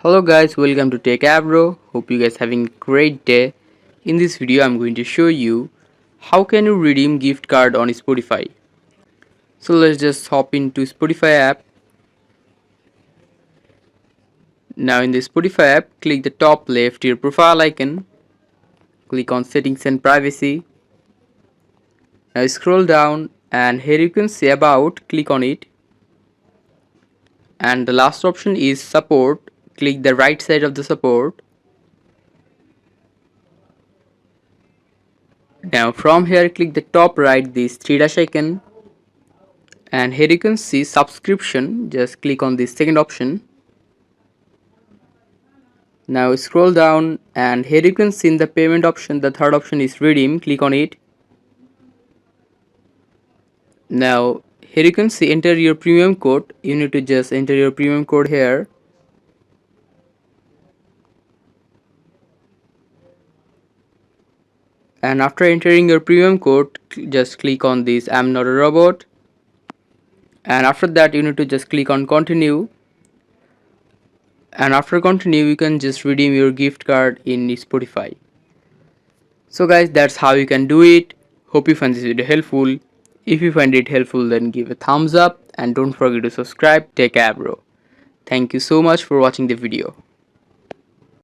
Hello guys, welcome to Tech Bro. Hope you guys having a great day. In this video I'm going to show you how can you redeem gift card on Spotify. So let's just hop into Spotify app. Now in the Spotify app, click the top left your profile icon. Click on settings and privacy. Now scroll down and here you can see about, click on it. And the last option is support. Click the right side of the support. Now from here click the top right this three dash icon, and here you can see subscription. Just click on the second option. Now scroll down and here you can see in the payment option the third option is redeem. Click on it. Now here you can see enter your premium code. You need to just enter your premium code here. And after entering your premium code, just click on this I'm not a robot, and after that you need to just click on continue, and after continue you can just redeem your gift card in Spotify. So guys, that's how you can do it. Hope you find this video helpful. If you find it helpful, then give a thumbs up and don't forget to subscribe. Take care bro. Thank you so much for watching the video.